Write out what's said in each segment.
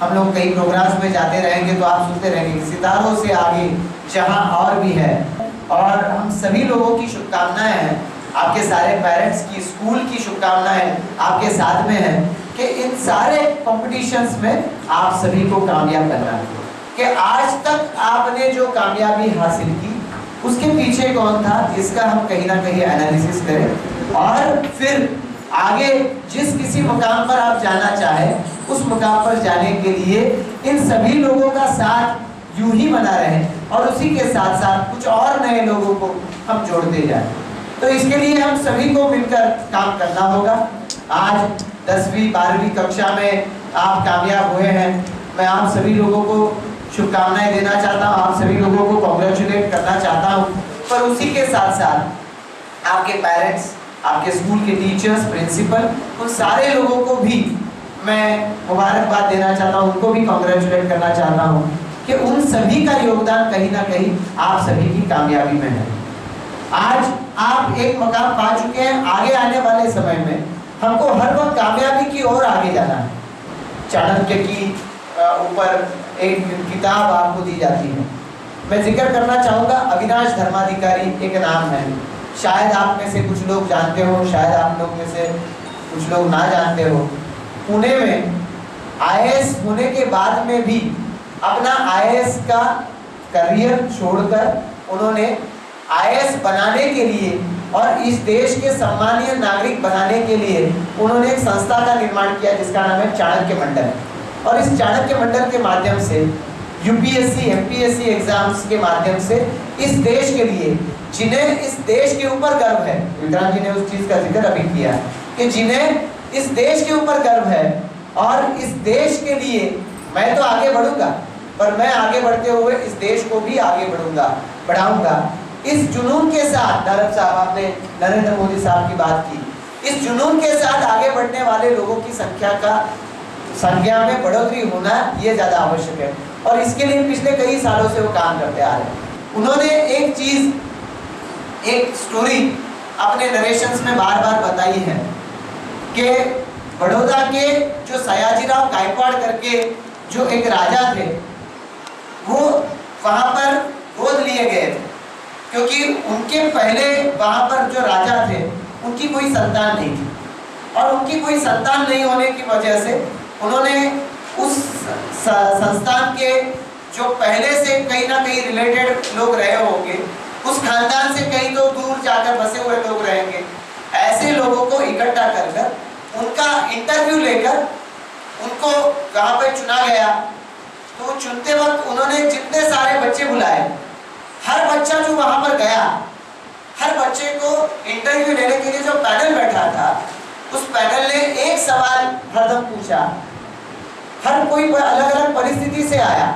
हम लोग कई प्रोग्राम्स में जाते रहेंगे तो आप सुनते रहेंगे सितारों से आगे जहां और भी है। और हम सभी लोगों की शुभकामनाएं हैं, आपके सारे पेरेंट्स की, स्कूल की शुभकामनाएं आपके साथ में है कि इन सारे कॉम्पिटिशन्स में आप सभी को कामयाब करना है। कि आज तक आपने जो कामयाबी हासिल की उसके पीछे कौन था, इसका हम कहीं ना कहीं एनालिसिस करें और फिर आगे जिस किसी मुकाम पर आप जाना चाहें उस मुकाम पर जाने के लिए इन सभी लोगों का साथ यूं ही बना रहे और उसी के साथ साथ कुछ और नए लोगों को हम जोड़ते जाएं। तो इसके लिए हम सभी को मिलकर काम करना होगा। आज 10वीं 12वीं कक्षा में आप कामयाब हुए हैं, मैं आप सभी लोगों को शुभकामनाएं देना चाहता हूँ, आप सभी लोगों को कॉन्ग्रेचुलेट करना चाहता हूँ। पर उसी के साथ साथ आपके पेरेंट्स, आपके स्कूल के टीचर्स, प्रिंसिपल, उन सारे लोगों को भी मैं मुबारकबाद देना चाहता हूँ, उनको भी कॉन्ग्रेचुलेट करना चाहता हूँ कि उन सभी का योगदान कहीं ना कहीं आप सभी की कामयाबी में है। आज आप एक मकाम पा चुके हैं, आगे आने वाले समय में हमको हर वक्त कामयाबी की ओर आगे जाना है। चाणक्य की ऊपर एक किताब आपको दी जाती है, मैं जिक्र करना चाहूँगा, अविनाश धर्माधिकारी एक नाम है, शायद आप में से कुछ लोग जानते हो, शायद आप लोग में से कुछ लोग ना जानते हो। पुणे में आईएएस होने के बाद में भी अपना आईएएस का करियर छोड़कर उन्होंने आईएएस बनाने के लिए और इस देश के सम्मानीय नागरिक बनाने के लिए उन्होंने एक संस्था का निर्माण किया जिसका नाम है चाणक्य मंडल। और इस चाणक्य मंडल के माध्यम से यूपीएससी एमपीएससी एग्जाम्स के माध्यम से इस देश के लिए, जिन्हें इस देश के ऊपर गर्व है, विक्रांत जी ने उस चीज का जिक्र अभी किया कि जिन्हें इस देश के ऊपर गर्व है और इस देश के लिए मैं तो आगे बढ़ूंगा, पर मैं आगे बढ़ते हुए इस देश को भी आगे बढ़ाऊंगा। इस जुनून के साथ, नारद साहब आपने नरेंद्र मोदी साहब की बात की, इस जुनून के साथ आगे बढ़ने वाले लोगों की संख्या में बढ़ोतरी होना ये ज्यादा आवश्यक है। और इसके लिए पिछले कई सालों से वो काम करते आ रहे हैं। उन्होंने एक चीज, एक स्टोरी अपने नरेशंस में बार बार बताई है कि बड़ौदा के जो सयाजीराव गायकवाड़ करके जो एक राजा थे, वो वहां पर गोद लिए गए थे क्योंकि उनके पहले वहां पर जो राजा थे उनकी कोई संतान नहीं थी। और उनकी कोई संतान नहीं होने की वजह से उन्होंने उस संस्थान के जो पहले से कहीं ना कहीं रिलेटेड लोग रहे होंगे, उस खानदान से कहीं तो दूर जाकर बसे हुए लोग रहेंगे, ऐसे लोगों को इकट्ठा कर उनका इंटरव्यू लेकर उनको वहां पर चुना गया। तो चुनते वक्त उन्होंने जितने सारे बच्चे बुलाए, हर बच्चा जो वहां पर गया, हर बच्चे को इंटरव्यू लेने के लिए जो पैनल बैठा था, उस पैनल ने एक सवाल हरदम पूछा। हर कोई अलग अलग परिस्थिति से आया,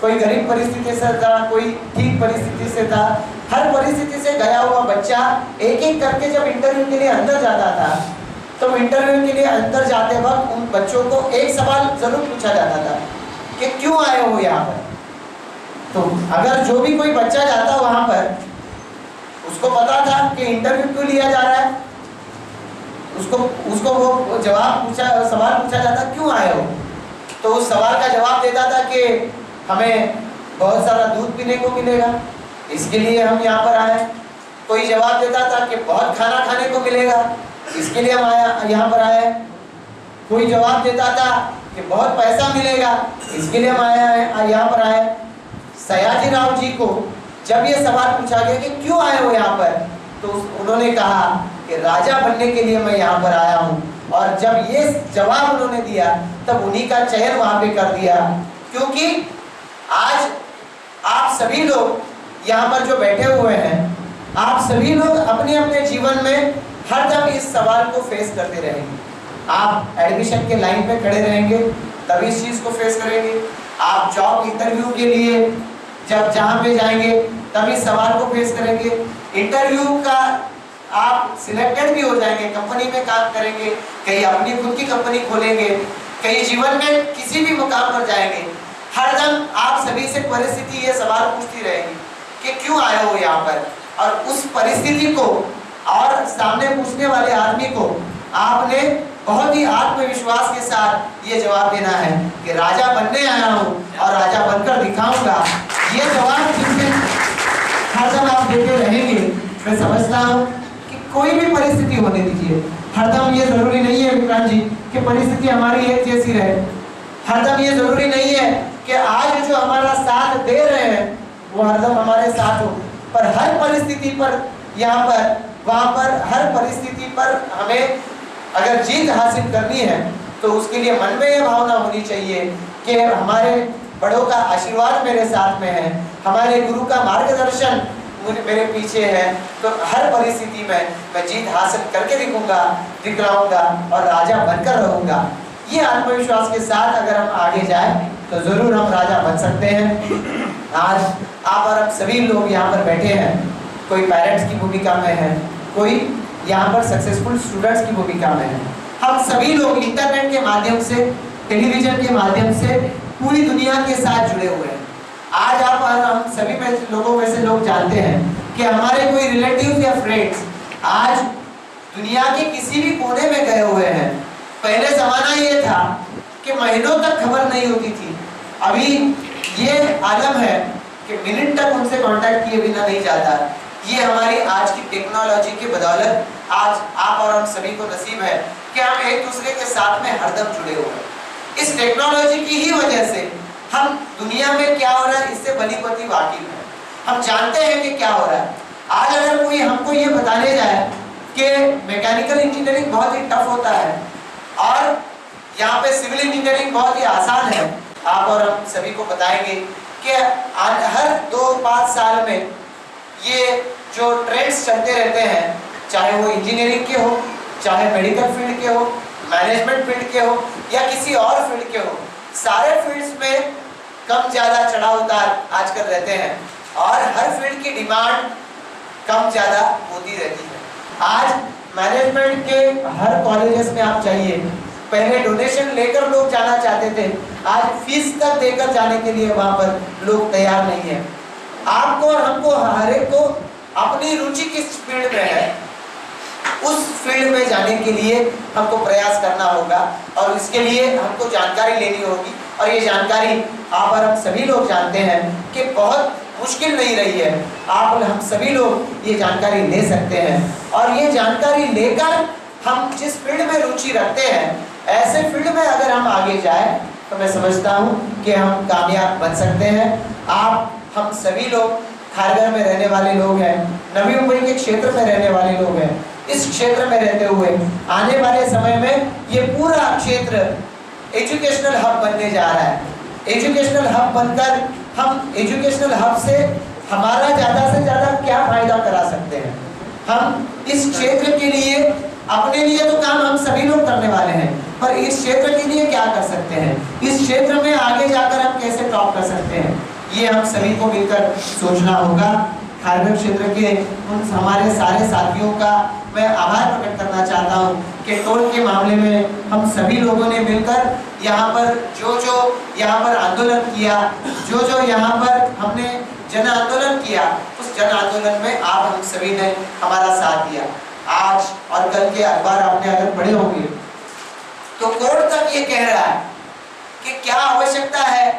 कोई गरीब परिस्थिति से था, कोई ठीक परिस्थिति से था। हर परिस्थिति से गया हुआ बच्चा एक एक करके जब इंटरव्यू के लिए अंदर जाता था, तो इंटरव्यू के लिए अंदर जाते वक्त उन बच्चों को एक सवाल जरूर पूछा जाता था कि क्यों आए हो यहाँ पर। तो अगर जो भी कोई बच्चा जाता वहां पर, उसको पता था कि इंटरव्यू क्यों लिया जा रहा है, उसको वो सवाल पूछा जाता क्यों आए हो, तो उस सवाल का जवाब देता था कि हमें बहुत सारा दूध पीने को मिलेगा, इसके लिए हम यहाँ पर आए। कोई जवाब देता था कि बहुत खाना खाने को मिलेगा, इसके लिए हम यहाँ पर आए। कोई जवाब देता था कि बहुत पैसा मिलेगा, इसके लिए हम यहाँ पर आए। सयाजीराव जी को जब ये सवाल पूछा गया कि क्यों आए हो यहाँ पर, तो उन्होंने कहा कि राजा बनने के लिए मैं यहाँ पर आया हूँ। और जब ये जवाब उन्होंने दिया तब उन्हीं का चयन वहां पे कर दिया, क्योंकि आज आप सभी लोग यहाँ पर जो बैठे हुए हैं, आप सभी लोग अपने अपने जीवन में हरदम इस सवाल को फेस करते रहेंगे। आप एडमिशन के लाइन पे खड़े रहेंगे तभी इस चीज को फेस करेंगे। आप जॉब इंटरव्यू के लिए जब जहाँ पे जाएंगे तभी सवाल को फेस करेंगे। इंटरव्यू का आप सिलेक्टेड भी हो जाएंगे, कंपनी में काम करेंगे, कहीं अपनी खुद की कंपनी खोलेंगे, कहीं जीवन में किसी भी मुकाम पर जाएंगे, हरदम आप सभी से परिस्थिति ये सवाल पूछती रहेगी कि क्यों आए हो यहाँ पर। और उस परिस्थिति को और सामने पूछने वाले आदमी को आपने बहुत ही आत्मविश्वास के साथ ये जवाब देना है कि राजा बनने आया हूँ और राजा बनकर दिखाऊंगा। ये जवाब जिनसे हरदम आप देते रहेंगे, मैं समझता हूँ कि कोई भी परिस्थिति होने दीजिए, हरदम ये जरूरी नहीं है विक्रांत जी कि परिस्थिति हमारी एक जैसी रहे। हरदम ये जरूरी नहीं है कि आज जो हमारा साथ दे रहे हैं वो हरदम हमारे साथ हो, पर हर परिस्थिति पर, यहाँ पर वहाँ पर, हर परिस्थिति पर हमें अगर जीत हासिल करनी है तो उसके लिए मन में यह भावना होनी चाहिए कि हमारे बड़ों का आशीर्वाद मेरे साथ में है, हमारे गुरु का मार्गदर्शन मेरे पीछे है, तो हर परिस्थिति में मैं जीत हासिल करके दिखलाऊंगा और राजा बनकर रहूंगा। ये आत्मविश्वास के साथ अगर हम आगे जाएं तो जरूर हम राजा बन सकते हैं। आज आप और अब सभी लोग यहाँ पर बैठे हैं, कोई पेरेंट्स की भूमिका में है, कोई यहाँ पर सक्सेसफुल स्टूडेंट्स की भूमिका में है। हम सभी लोग इंटरनेट के माध्यम से, टेलीविजन के माध्यम से पूरी दुनिया के साथ जुड़े हुए हैं। आज आप और हम सभी लोगों में से लोग जानते हैं कि हमारे कोई रिलेटिव या फ्रेंड्स आज दुनिया के किसी भी कोने में गए हुए हैं। पहले जमाना ये था कि महीनों तक खबर नहीं होती थी, अभी ये आलम है कि मिनट तक उनसे कांटेक्ट किए बिना नहीं जाता। ये हमारी आज की टेक्नोलॉजी की बदौलत आज आप और हम सभी को नसीब है कि हम एक दूसरे के साथ में हरदम जुड़े हुए हैं। इस टेक्नोलॉजी की ही वजह से हम दुनिया में क्या हो रहा है इससे भली-भांति वाकिफ है, हम जानते हैं कि क्या हो रहा है। आज अगर कोई हमको ये बताने जाए कि मैकेनिकल इंजीनियरिंग बहुत ही टफ होता है और यहाँ पे सिविल इंजीनियरिंग बहुत ही आसान है, आप और हम सभी को बताएंगे कि हर 2-5 साल में ये जो ट्रेंड्स चलते रहते हैं, चाहे वो इंजीनियरिंग के हो, चाहे मेडिकल फील्ड के हो, मैनेजमेंट फील्ड के हो या किसी और फील्ड के हो, सारे फील्ड्स में कम ज़्यादा चढ़ाव उतार आजकल रहते हैं और हर फील्ड की डिमांड कम ज़्यादा होती रहती है। आज मैनेजमेंट के हर कॉलेजेस में आप जाइए, पहले डोनेशन लेकर लोग जाना चाहते थे, आज फीस तक देकर जाने के लिए वहाँ पर लोग तैयार नहीं है। आपको और हमको, हर एक को अपनी रुचि किस फील्ड में है उस फील्ड में जाने के लिए हमको प्रयास करना होगा और इसके लिए हमको जानकारी लेनी होगी। और ये जानकारी आप और हम सभी लोग जानते हैं कि बहुत मुश्किल नहीं रही है, आप और हम सभी लोग ये जानकारी ले सकते हैं और ये जानकारी लेकर हम जिस फील्ड में रुचि रखते हैं ऐसे फील्ड में अगर हम आगे जाए तो मैं समझता हूँ कि हम कामयाब बन सकते हैं। आप हम सभी लोग खारघर में रहने वाले लोग हैं, नवी मुंबई के क्षेत्र में रहने वाले लोग हैं। इस क्षेत्र में रहते हुए आने वाले समय में ये पूरा क्षेत्र एजुकेशनल हब बनने जा रहा है। एजुकेशनल हब बनकर हम एजुकेशनल हब से हमारा ज़्यादा से ज़्यादा क्या फायदा करा सकते हैं। हम इस क्षेत्र के लिए, अपने लिए तो काम हम सभी लोग करने वाले हैं, पर इस क्षेत्र के लिए क्या कर सकते हैं, इस क्षेत्र में आगे जाकर हम कैसे टॉप कर सकते हैं, ये हम सभी को मिलकर सोचना होगा। खारघर क्षेत्र के उन हमारे सारे साथियों का मैं आभार प्रकट करना चाहता हूँ कि टोल के मामले में हम सभी लोगों ने मिलकर यहाँ पर जो यहाँ पर आंदोलन किया, जो यहाँ पर हमने जन आंदोलन किया, उस जन आंदोलन में आप हम सभी ने हमारा साथ दिया। आज और कल के अखबार आपने अगर पढ़े होंगे तो कोर्ट तक ये कह रहा है कि क्या आवश्यकता है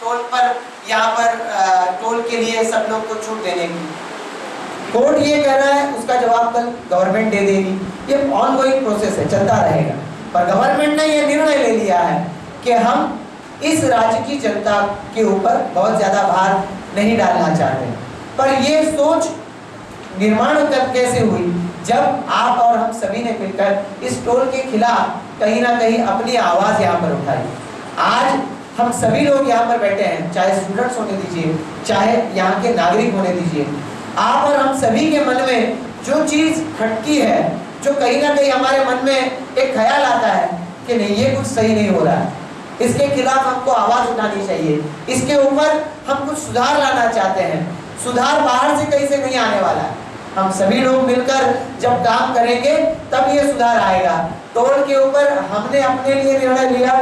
टोल पर, यहाँ पर टोल के लिए सब लोग को छूट देने की। कोर्ट ये कह रहा है, उसका जवाब कल गवर्नमेंट दे देगी। ये ऑनगोइंग प्रोसेस है, चलता रहेगा। पर गवर्नमेंट ने ये निर्णय ले लिया है कि हम इस राज्य की जनता के ऊपर बहुत ज़्यादा भार नहीं डालना चाहते। पर ये सोच निर्माण कब कैसे हुई, जब आप और हम सभी ने मिलकर इस टोल के खिलाफ कहीं ना कहीं अपनी आवाज़ यहाँ पर उठाई। आज हम सभी लोग यहाँ पर बैठे हैं, चाहे स्टूडेंट्स होने दीजिए, चाहे यहाँ के नागरिक होने दीजिए, आप और हम सभी के मन में जो चीज़ खटकी है, जो कहीं ना कहीं हमारे मन में एक ख्याल आता है कि नहीं ये कुछ सही नहीं हो रहा है, इसके खिलाफ हमको आवाज़ उठानी चाहिए, इसके ऊपर हम कुछ सुधार लाना चाहते हैं। सुधार बाहर से कहीं से नहीं आने वाला है, हम सभी लोग मिलकर जब काम करेंगे तब ये सुधार आएगा। टोल के ऊपर हमने अपने लिए निर्णय लिया,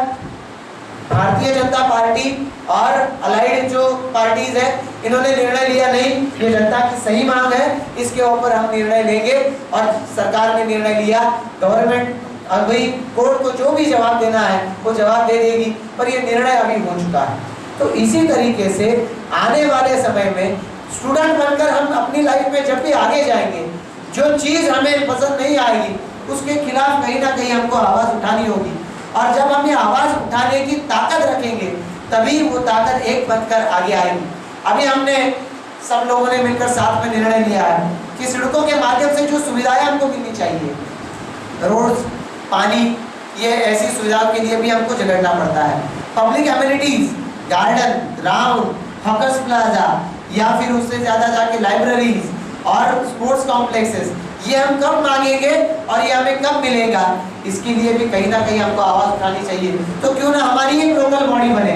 भारतीय जनता पार्टी और अलाइड जो पार्टीज है इन्होंने निर्णय लिया नहीं, ये जनता की सही मांग है, इसके ऊपर हम निर्णय लेंगे। और सरकार ने निर्णय लिया, गवर्नमेंट और वही कोर्ट को जो भी जवाब देना है वो जवाब दे देगी, पर ये निर्णय अभी हो चुका है। तो इसी तरीके से आने वाले समय में स्टूडेंट बनकर हम अपनी लाइफ में जब भी आगे जाएंगे, जो चीज़ हमें पसंद नहीं आएगी उसके खिलाफ कहीं ना कहीं हमको आवाज़ उठानी होगी, और जब हम ये आवाज़ उठाने की ताकत रखेंगे तभी वो ताकत एक बनकर आगे आएगी। अभी हमने सब लोगों ने मिलकर साथ में निर्णय लिया है कि सड़कों के माध्यम से जो सुविधाएं हमको मिलनी चाहिए, रोड्स, पानी, ये ऐसी सुविधाओं के लिए भी हमको झगड़ना पड़ता है। Public amenities, garden, ground, hawkers plaza या फिर उससे ज़्यादा जाके लाइब्रेरीज और स्पोर्ट्स कॉम्प्लेक्सेस, ये हम कब मांगेंगे और ये हमें कब मिलेगा, इसके लिए भी कहीं ना कहीं हमको आवाज़ उठानी चाहिए। तो क्यों ना हमारी एक लोकल बॉडी बने,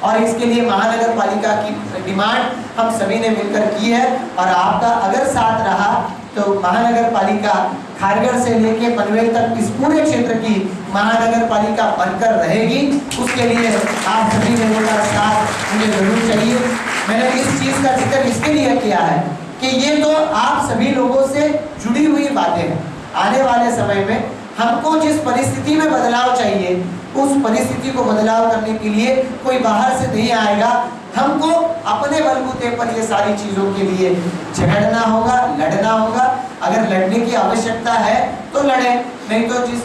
और इसके लिए महानगर पालिका की डिमांड हम सभी ने मिलकर की है, और आपका अगर साथ रहा तो महानगर पालिका खारघर से लेके पनवेल तक इस पूरे क्षेत्र की महानगर पालिका बनकर रहेगी। उसके लिए आप सभी लोगों का साथ मुझे जरूर चाहिए। मैंने इस चीज़ का जिक्र इसके लिए किया है कि ये तो आप सभी लोगों से जुड़ी हुई बातें हैं। आने वाले समय में हमको जिस परिस्थिति में बदलाव चाहिए, उस परिस्थिति को बदलाव करने के लिए कोई बाहर से नहीं आएगा, हमको अपने बलबूते पर ये सारी चीज़ों के लिए झगड़ना होगा, लड़ना होगा। अगर लड़ने की आवश्यकता है तो लड़े, नहीं तो जिस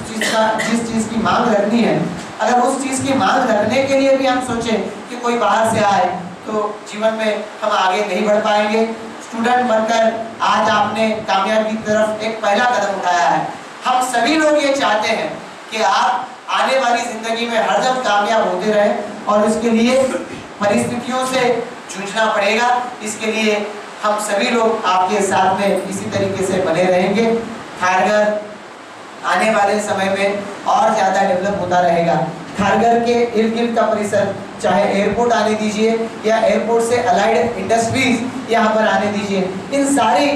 चीज़ की मांग रखनी है, अगर उस चीज़ की मांग रखने के लिए भी हम सोचें कि कोई बाहर से आए तो जीवन में हम आगे नहीं बढ़ पाएंगे। स्टूडेंट बनकर आज आपने कामयाबी की तरफ एक पहला कदम उठाया है। हम सभी लोग ये चाहते हैं कि आप आने वाली जिंदगी में हरदम कामयाब होते रहे, और इसके लिए परिस्थितियों से जूझना पड़ेगा। इसके लिए हम सभी लोग आपके साथ में इसी तरीके से बने रहेंगे। खारघर आने वाले समय में और ज़्यादा डेवलप होता रहेगा। खारघर के इर्द गिर्द का परिसर, चाहे एयरपोर्ट आने दीजिए या एयरपोर्ट से अलाइड इंडस्ट्रीज यहाँ पर आने दीजिए, इन सारी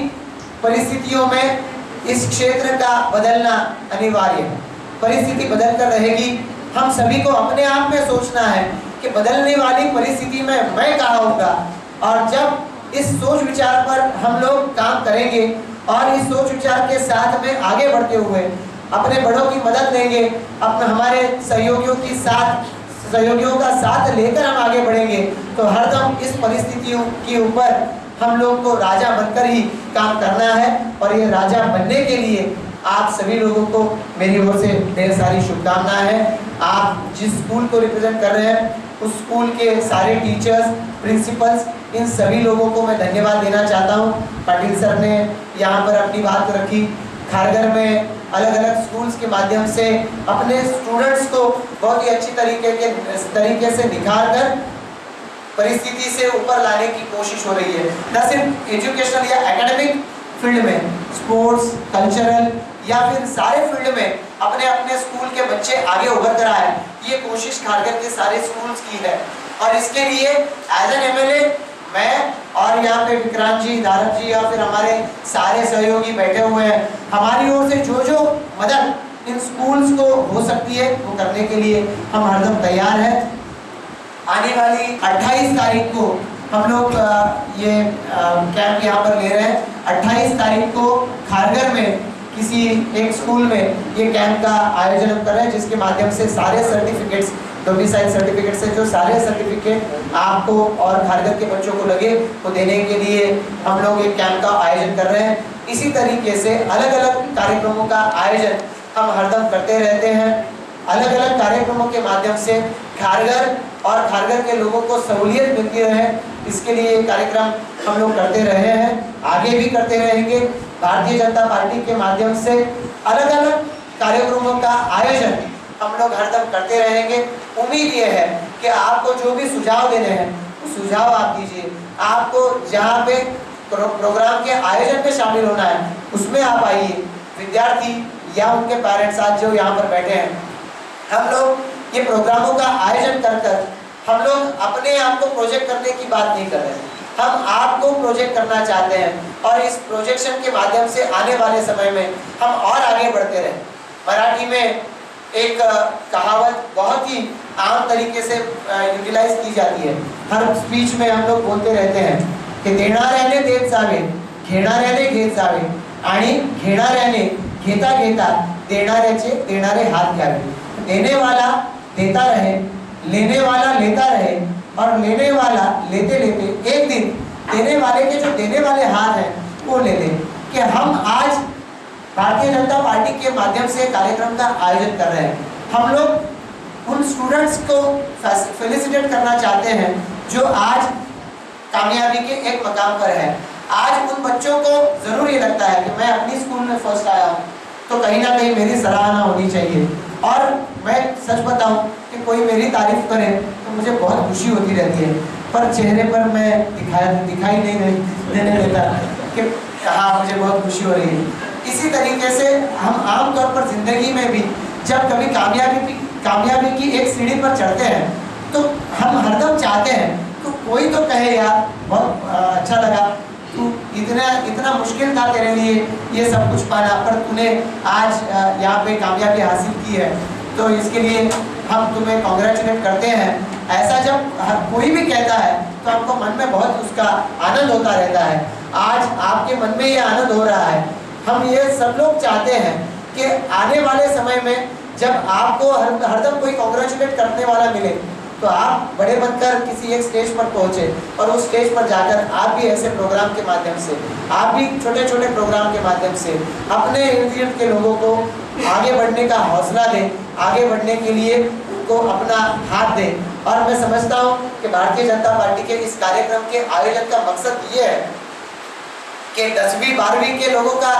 परिस्थितियों में इस क्षेत्र का बदलना अनिवार्य है। परिस्थिति बदल कर रहेगी। हम सभी को अपने आप में सोचना है कि बदलने वाली परिस्थिति में मैं कहाँ होगा, और जब इस सोच विचार पर हम लोग काम करेंगे और इस सोच विचार के साथ में आगे बढ़ते हुए अपने बड़ों की मदद लेंगे, अपने हमारे सहयोगियों का साथ लेकर हम आगे बढ़ेंगे, तो हरदम इस परिस्थितियों के ऊपर हम लोग को राजा बनकर ही काम करना है। और ये राजा बनने के लिए आप सभी लोगों को मेरी ओर से ढेर सारी शुभकामनाएं हैं। आप जिस स्कूल को रिप्रेजेंट कर रहे हैं, उस स्कूल के सारे टीचर्स, प्रिंसिपल्स, इन सभी लोगों को मैं धन्यवाद देना चाहता हूँ। पाटिल सर ने यहाँ पर अपनी बात रखी। खारघर में अलग अलग स्कूल्स के माध्यम से अपने स्टूडेंट्स को बहुत ही अच्छी तरीके से निखार कर परिस्थिति से ऊपर लाने की कोशिश हो रही है। न सिर्फ एजुकेशनल या एकेडमिक फील्ड में, स्पोर्ट्स, कल्चरल या फिर सारे फील्ड में अपने अपने स्कूल के बच्चे आगे उभर कर आए, ये कोशिश खारघर के सारे स्कूल्स की है। और इसके लिए एज एन एमएलए मैं और यहाँ पे विक्रांत जी, दारक जी या फिर हमारे सारे सहयोगी बैठे हुए हैं, हमारी ओर से जो मदद इन स्कूल्स को हो सकती है वो करने के लिए हम हरदम तैयार हैं। आने वाली 28 तारीख को हम लोग ये कैंप यहाँ पर ले रहे हैं। 28 तारीख को खारघर में किसी एक स्कूल में ये कैंप का आयोजन हम कर रहे हैं, जिसके माध्यम से सारे सर्टिफिकेट्स, डोमिसाइल सर्टिफिकेट से जो सारे सर्टिफिकेट आपको और खारघर के बच्चों को लगे वो देने के लिए हम लोग एक कैंप का आयोजन कर रहे हैं। इसी तरीके से अलग अलग कार्यक्रमों का आयोजन हम हरदम करते रहते हैं। अलग अलग कार्यक्रमों के माध्यम से खारघर और खारघर के लोगों को सहूलियत मिलती रहे, इसके लिए ये कार्यक्रम हम लोग करते रहे हैं, आगे भी करते रहेंगे। भारतीय जनता पार्टी के माध्यम से अलग अलग कार्यक्रमों का आयोजन हम लोग हरदम करते रहेंगे। उम्मीद ये है कि आपको जो भी सुझाव देने हैं वो सुझाव आप दीजिए। आपको जहाँ पे प्रोग्राम के आयोजन में शामिल होना है उसमें आप आइए। विद्यार्थी या उनके पेरेंट्स आज जो यहाँ पर बैठे हैं, हम लोग ये प्रोग्रामों का आयोजन कर हम लोग अपने आप को प्रोजेक्ट करने की बात नहीं कर रहे हैं, हम आपको प्रोजेक्ट करना चाहते हैं। और इस प्रोजेक्शन के माध्यम से आने वाले समय में हम और आगे बढ़ते रहें। मराठी में एक कहावत बहुत ही आम तरीके से यूटिलाइज की जाती है, हर स्पीच में हम लोग बोलते रहते हैं कि देणाऱ्याने देत जावे, घेणाऱ्याने घेत जावे, आणि घेणाऱ्याने घेता घेता देणारे हाथ द्यावे। देने वाला देता रहे, लेने वाला लेता रहे और लेने वाला लेते लेते एक दिन देने वाले के जो देने वाले हाथ हैं वो ले ले। कि हम आज भारतीय जनता पार्टी के माध्यम से कार्यक्रम का आयोजन कर रहे हैं। हम लोग उन स्टूडेंट्स को फेलिसिटेट करना चाहते हैं जो आज कामयाबी के एक मकाम पर है। आज उन बच्चों को जरूर ये लगता है कि मैं अपनी स्कूल में फर्स्ट आया हूँ तो कहीं ना कहीं मेरी सराहना होनी चाहिए। और मैं सच बताऊं कि कोई मेरी तारीफ करे तो मुझे बहुत खुशी होती रहती है, पर चेहरे पर मैं दिखाई नहीं देने देता कि हाँ मुझे बहुत खुशी हो रही है। इसी तरीके से हम आमतौर पर जिंदगी में भी जब कभी कामयाबी की एक सीढ़ी पर चढ़ते हैं तो हम हरदम चाहते हैं तो कोई तो कहे यार बहुत अच्छा लगा, तू इतना मुश्किल था तेरे लिए ये सब कुछ पाना, पर तूने आज यहाँ पे कामयाबी हासिल की है तो इसके लिए हम तुम्हें कॉन्ग्रेचुलेट करते हैं। ऐसा जब कोई भी कहता है तो हमको मन में बहुत उसका आनंद होता रहता है। आज आपके मन में ये आनंद हो रहा है। हम ये सब लोग चाहते हैं कि आने वाले समय में जब आपको हरदम कोई कॉन्ग्रेचुलेट करने वाला मिले तो आप बड़े बनकर किसी एक स्टेज पर पहुंचे और उस स्टेज पर जाकर आप भी ऐसे प्रोग्राम के माध्यम से, आप भी छोटे छोटे प्रोग्राम के माध्यम से अपने इर्द गिर्द के लोगों को आगे बढ़ने का हौसला दें, आगे बढ़ने के लिए उनको अपना हाथ दें। और मैं समझता हूँ कि भारतीय जनता पार्टी के इस कार्यक्रम के आयोजन का मकसद ये है कि 10वीं 12वीं के लोगों का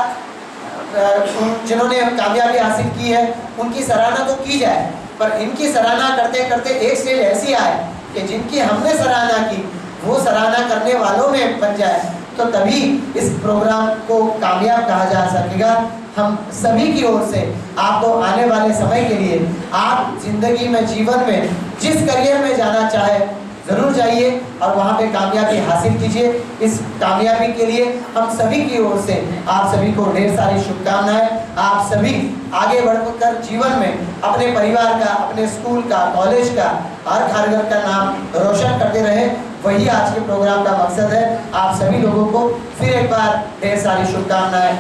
जिन्होंने कामयाबी हासिल की है उनकी सराहना तो की जाए, पर इनकी सराहना करते करते एक स्टेज ऐसी आए कि जिनकी हमने सराहना की वो सराहना करने वालों में बन जाए, तो तभी इस प्रोग्राम को कामयाब कहा जा सकेगा। हम सभी की ओर से आपको आने वाले समय के लिए आप जिंदगी में, जीवन में जिस करियर में जाना चाहे जरूर जाइए और वहाँ पे कामयाबी हासिल कीजिए। इस कामयाबी के लिए हम सभी की ओर से आप सभी को ढेर सारी शुभकामनाएं। आप सभी आगे बढ़कर जीवन में अपने परिवार का, अपने स्कूल का, कॉलेज का, हर घर का नाम रोशन करते रहे, वही आज के प्रोग्राम का मकसद है। आप सभी लोगों को फिर एक बार ढेर सारी शुभकामनाएं।